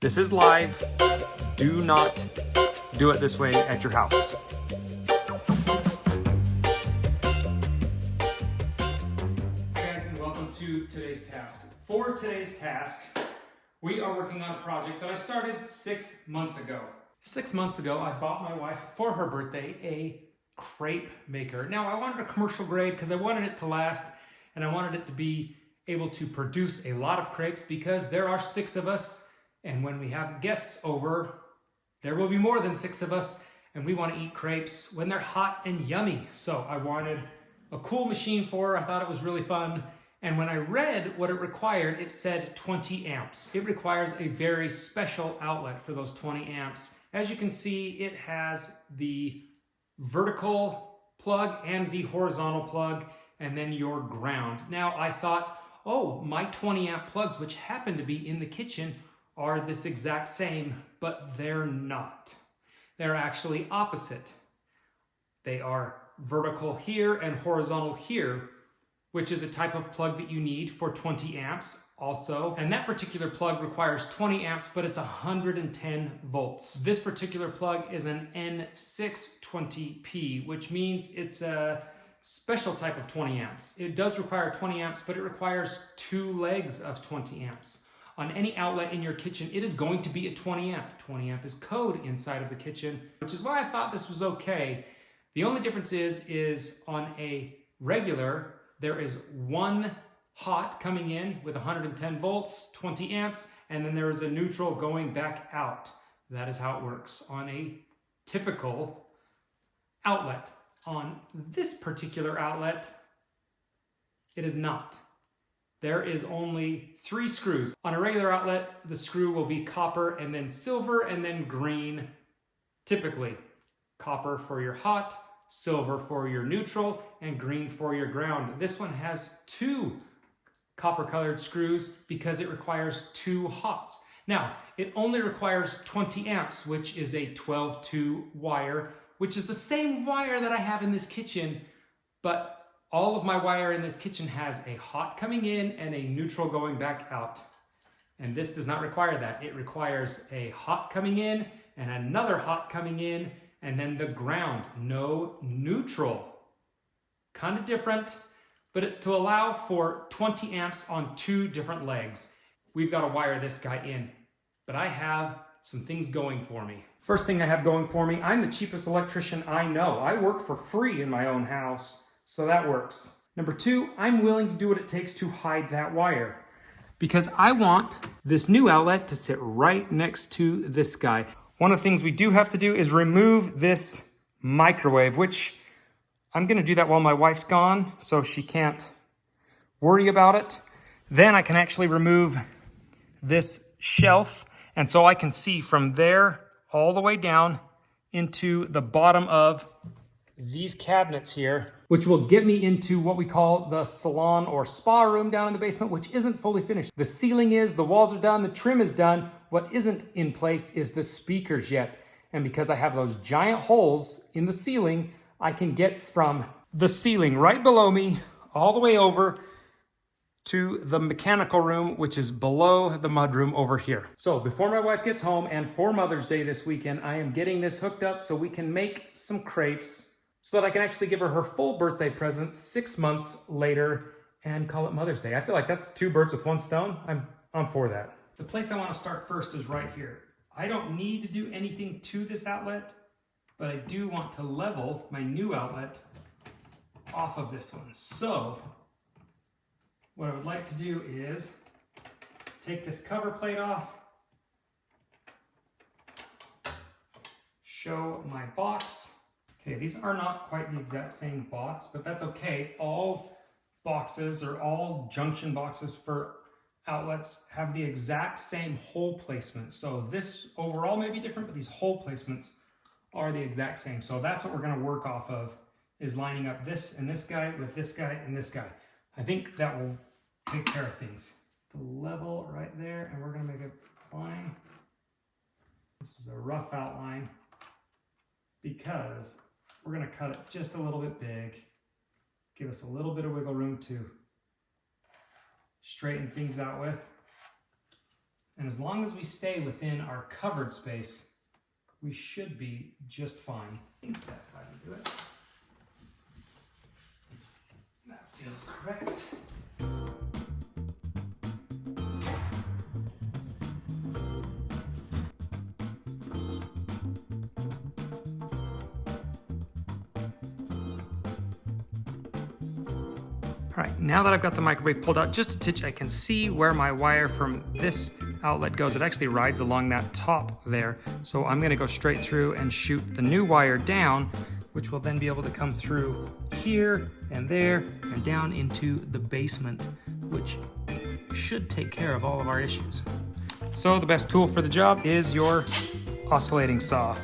This is live. Do not do it this way at your house. Hey guys, and welcome to today's task. For today's task, we are working on a project that I started 6 months ago. 6 months ago, I bought my wife, for her birthday, a crepe maker. Now, I wanted a commercial grade because I wanted it to last, and I wanted it to be able to produce a lot of crepes because there are 6 of us. And when we have guests over, there will be more than 6 of us, and we want to eat crepes when they're hot and yummy. So I wanted a cool machine for her. I thought it was really fun. And when I read what it required, it said 20 amps. It requires a very special outlet for those 20 amps. As you can see, it has the vertical plug and the horizontal plug, and then your ground. Now I thought, oh, my 20 amp plugs, which happen to be in the kitchen, are this exact same, but they're not. They're actually opposite. They are vertical here and horizontal here, which is a type of plug that you need for 20 amps also. And that particular plug requires 20 amps, but it's 110 volts. This particular plug is an N620P, which means it's a special type of 20 amps. It does require 20 amps, but it requires 2 legs of 20 amps. On any outlet in your kitchen, it is going to be a 20 amp. 20 amp is code inside of the kitchen, which is why I thought this was okay. The only difference is on a regular, there is one hot coming in with 110 volts, 20 amps, and then there is a neutral going back out. That is how it works on a typical outlet. On this particular outlet, it is not. There is only 3 screws. On a regular outlet, the screw will be copper and then silver and then green, typically. Copper for your hot, silver for your neutral, and green for your ground. This one has 2 copper colored screws because it requires 2 hots. Now, it only requires 20 amps, which is a 12-2 wire, which is the same wire that I have in this kitchen, but all of my wire in this kitchen has a hot coming in and a neutral going back out. And this does not require that. It requires a hot coming in and another hot coming in, and then the ground, no neutral. Kind of different, but it's to allow for 20 amps on 2 different legs. We've got to wire this guy in, but I have some things going for me. First thing I have going for me, I'm the cheapest electrician I know. I work for free in my own house. So that works. Number 2, I'm willing to do what it takes to hide that wire because I want this new outlet to sit right next to this guy. One of the things we do have to do is remove this microwave, which I'm gonna do that while my wife's gone so she can't worry about it. Then I can actually remove this shelf, and so I can see from there all the way down into the bottom of these cabinets here, which will get me into what we call the salon or spa room down in the basement, which isn't fully finished. The ceiling is, the walls are done, the trim is done. What isn't in place is the speakers yet. And because I have those giant holes in the ceiling, I can get from the ceiling right below me all the way over to the mechanical room, which is below the mudroom over here. So before my wife gets home and for Mother's Day this weekend, I am getting this hooked up so we can make some crepes so that I can actually give her her full birthday present 6 months later and call it Mother's Day. I feel like that's 2 birds with 1 stone. I'm for that. The place I want to start first is right here. I don't need to do anything to this outlet, but I do want to level my new outlet off of this one. So what I would like to do is take this cover plate off, show my box. Okay, these are not quite the exact same box, but that's okay. All boxes or all junction boxes for outlets have the exact same hole placement. So this overall may be different, but these hole placements are the exact same. So that's what we're gonna work off of, is lining up this and this guy with this guy and this guy. I think that will take care of things. The level right there, and we're gonna make a line. This is a rough outline because we're gonna cut it just a little bit big, give us a little bit of wiggle room to straighten things out with. And as long as we stay within our covered space, we should be just fine. I think that's how you do it. That feels correct. All right, now that I've got the microwave pulled out just a titch, I can see where my wire from this outlet goes. It actually rides along that top there. So I'm gonna go straight through and shoot the new wire down, which will then be able to come through here and there and down into the basement, which should take care of all of our issues. So the best tool for the job is your oscillating saw.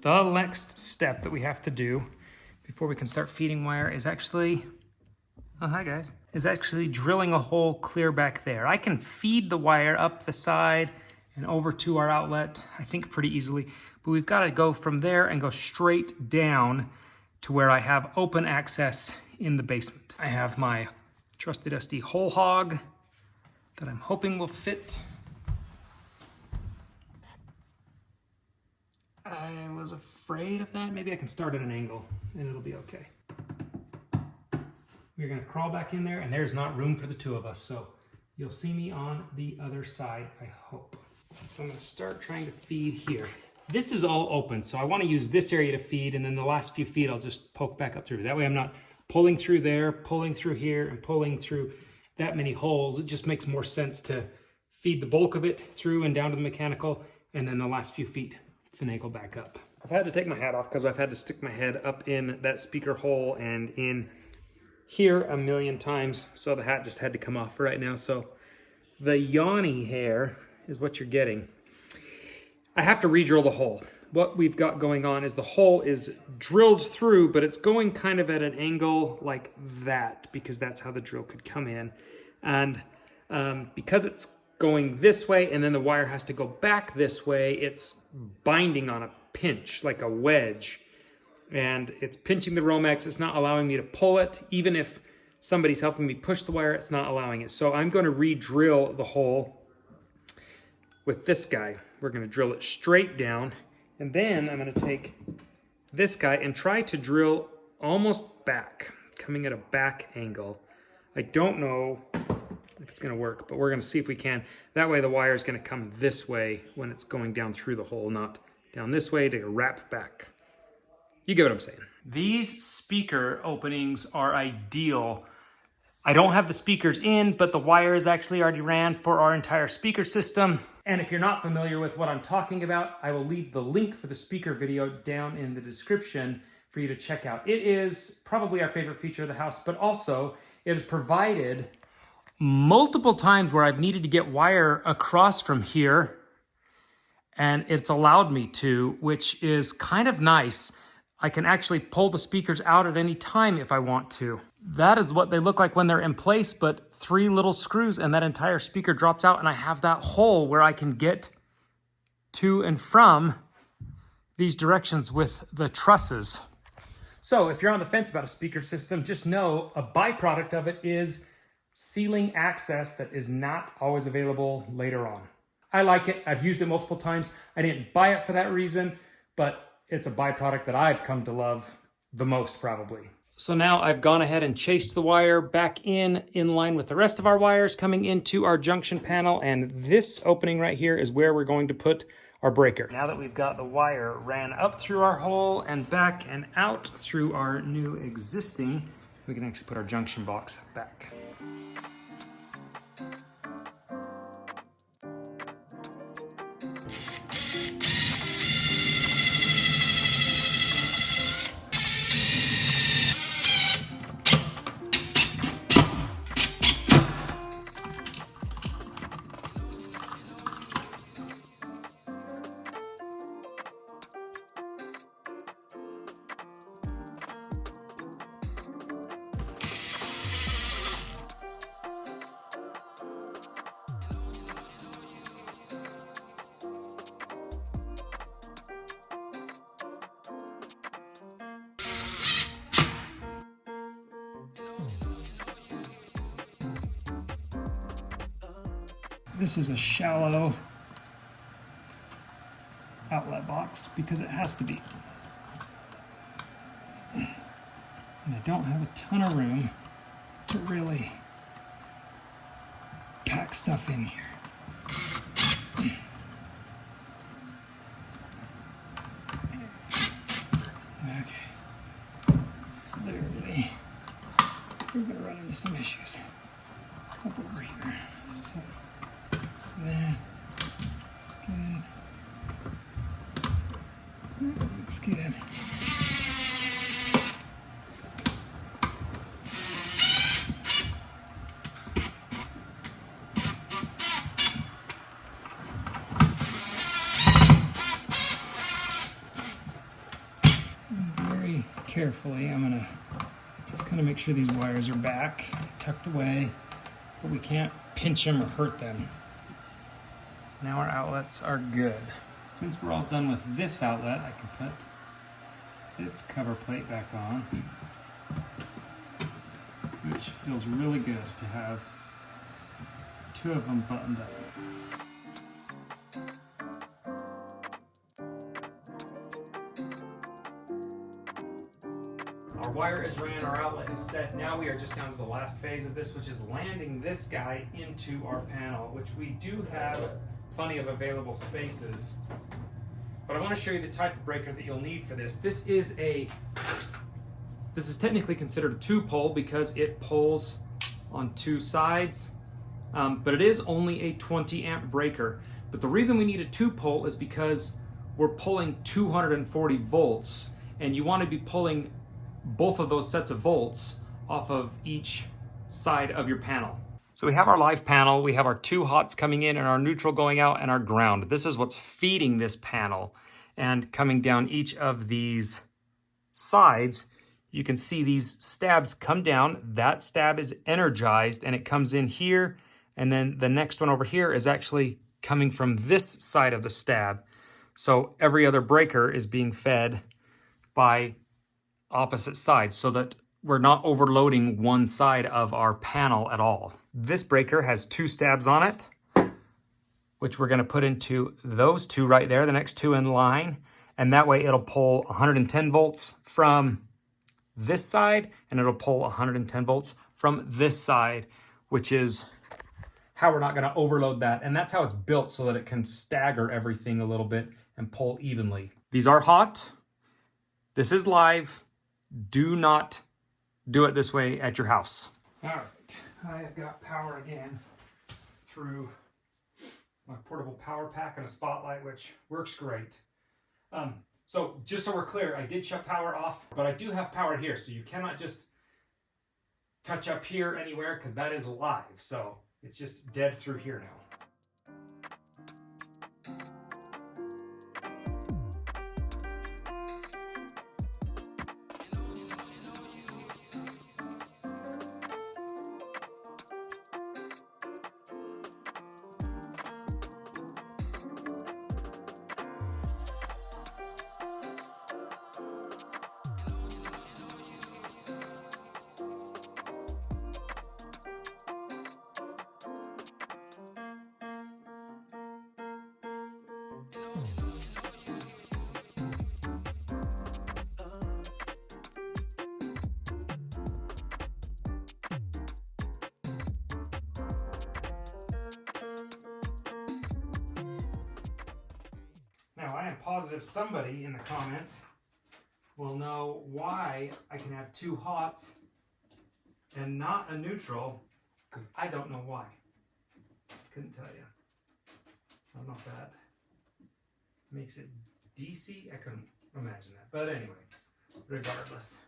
The next step that we have to do before we can start feeding wire is actually, oh hi guys, is actually drilling a hole clear back there. I can feed the wire up the side and over to our outlet, I think pretty easily, but we've got to go from there and go straight down to where I have open access in the basement. I have my trusty dusty hole hog that I'm hoping will fit. I was afraid of that. Maybe I can start at an angle and it'll be okay. We're gonna crawl back in there and there's not room for the two of us. So you'll see me on the other side, I hope. So I'm gonna start trying to feed here. This is all open, so I wanna use this area to feed, and then the last few feet I'll just poke back up through. That way I'm not pulling through there, pulling through here, and pulling through that many holes. It just makes more sense to feed the bulk of it through and down to the mechanical, and then the last few feet finagle back up. I've had to take my hat off because I've had to stick my head up in that speaker hole and in here a million times, so the hat just had to come off for right now. So the yawny hair is what you're getting. I have to re-drill the hole. What we've got going on is the hole is drilled through, but it's going kind of at an angle like that because that's how the drill could come in. And because it's going this way and then the wire has to go back this way, it's binding on a pinch like a wedge, and it's pinching the Romex. It's not allowing me to pull it. Even if somebody's helping me push the wire, it's not allowing it. So I'm going to re-drill the hole with this guy. We're going to drill it straight down, and then I'm going to take this guy and try to drill almost back, coming at a back angle. I don't know if it's going to work, but we're going to see if we can. That way the wire is going to come this way when it's going down through the hole, not down this way to wrap back. You get what I'm saying. These speaker openings are ideal. I don't have the speakers in, but the wire is actually already ran for our entire speaker system. And if you're not familiar with what I'm talking about, I will leave the link for the speaker video down in the description for you to check out. It is probably our favorite feature of the house, but also it is provided multiple times where I've needed to get wire across from here, and it's allowed me to, which is kind of nice. I can actually pull the speakers out at any time if I want to. That is what they look like when they're in place, but 3 little screws and that entire speaker drops out, and I have that hole where I can get to and from these directions with the trusses. So if you're on the fence about a speaker system, just know a byproduct of it is ceiling access that is not always available later on. I like it. I've used it multiple times. I didn't buy it for that reason, but it's a byproduct that I've come to love the most probably. So now I've gone ahead and chased the wire back in line with the rest of our wires coming into our junction panel, and this opening right here is where we're going to put our breaker. Now that we've got the wire ran up through our hole and back and out through our new existing, we can actually put our junction box back. This is a shallow outlet box because it has to be. And I don't have a ton of room to really pack stuff in here. Okay. Clearly, we're going to run into some issues. Up over here. So that looks good. That looks good. Very carefully, I'm gonna just kind of make sure these wires are back, tucked away, but we can't pinch them or hurt them. Now our outlets are good. Since we're all done with this outlet, I can put its cover plate back on, which feels really good to have two of them buttoned up. Our wire is ran, our outlet is set. Now we are just down to the last phase of this, which is landing this guy into our panel, which we do have plenty of available spaces. But I want to show you the type of breaker that you'll need for this. This is technically considered a 2-pole because it pulls on 2 sides, but it is only a 20 amp breaker. But the reason we need a 2-pole is because we're pulling 240 volts, and you want to be pulling both of those sets of volts off of each side of your panel. So we have our live panel, we have our 2 hots coming in and our neutral going out and our ground. This is what's feeding this panel. And coming down each of these sides, you can see these stabs come down. That stab is energized and it comes in here. And then the next one over here is actually coming from this side of the stab. So every other breaker is being fed by opposite sides so that we're not overloading one side of our panel at all. This breaker has 2 stabs on it, which we're going to put into those 2 right there, the next 2 in line, and that way it'll pull 110 volts from this side and it'll pull 110 volts from this side, which is how we're not going to overload that. And that's how it's built, so that it can stagger everything a little bit and pull evenly. These are hot. This is live. Do not do it this way at your house. All right, I have got power again through my portable power pack and a spotlight, which works great. So just so we're clear, I did shut power off, but I do have power here, so you cannot just touch up here anywhere because that is live. So it's just dead through here now. Now, I am positive somebody in the comments will know why I can have 2 hots and not a neutral, because I don't know why. Couldn't tell you. I don't know if that makes it DC. I couldn't imagine that. But anyway, regardless.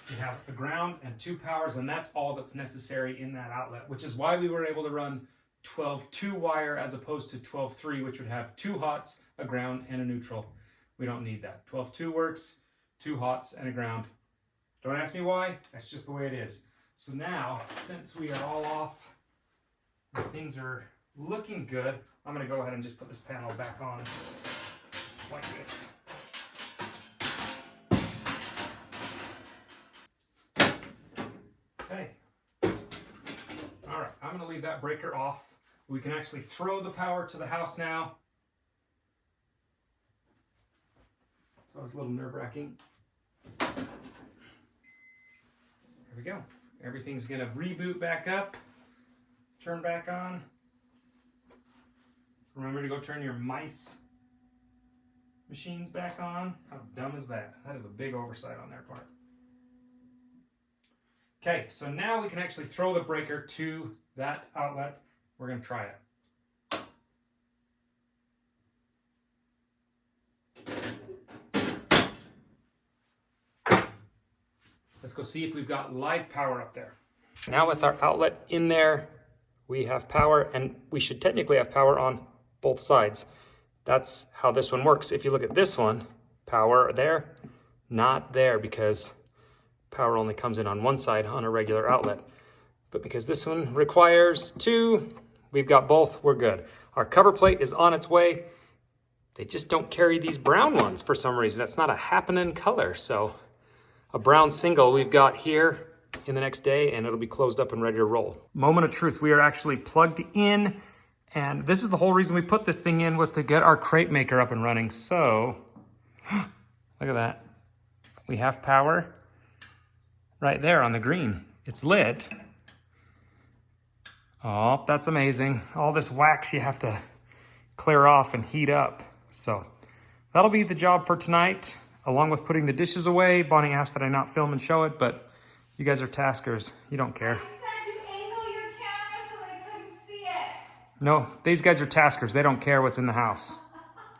We have a ground and 2 powers, and that's all that's necessary in that outlet, which is why we were able to run 12-2 wire as opposed to 12-3, which would have 2 hots, a ground, and a neutral. We don't need that. 12-2 works, 2 hots and a ground. Don't ask me why, that's just the way it is. So now, since we are all off and things are looking good, I'm going to go ahead and just put this panel back on like this. Okay. All right, I'm going to leave that breaker off We can actually throw the power to the house now. So it's a little nerve-wracking. There we go. Everything's gonna reboot back up, turn back on. Remember to go turn your mice machines back on. How dumb is that? That is a big oversight on their part. Okay, so now we can actually throw the breaker to that outlet. We're gonna try it. Let's go see if we've got live power up there. Now with our outlet in there, we have power, and we should technically have power on both sides. That's how this one works. If you look at this one, power there, not there, because power only comes in on one side on a regular outlet. But because this one requires two, we've got both, we're good. Our cover plate is on its way. They just don't carry these brown ones for some reason. That's not a happening color. So a brown single we've got here in the next day, and it'll be closed up and ready to roll. Moment of truth, we are actually plugged in, and this is the whole reason we put this thing in, was to get our crepe maker up and running. So look at that. We have power right there on the green. It's lit. Oh, that's amazing. All this wax you have to clear off and heat up. So that'll be the job for tonight, along with putting the dishes away. Bonnie asked that I not film and show it, but you guys are taskers. You don't care. I said you angle your camera so they couldn't see it. No, these guys are taskers. They don't care what's in the house.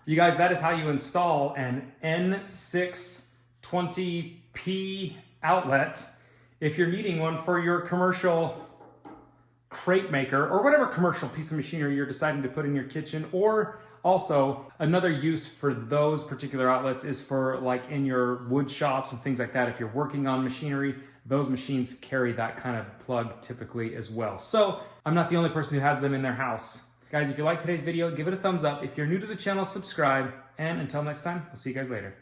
You guys, that is how you install an N620p outlet if you're needing one for your commercial crepe maker or whatever commercial piece of machinery you're deciding to put in your kitchen. Or also another use for those particular outlets is for like in your wood shops and things like that. If you're working on machinery, those machines carry that kind of plug typically as well. So I'm not the only person who has them in their house. Guys, if you like today's video, give it a thumbs up. If you're new to the channel, subscribe. And until next time, we'll see you guys later.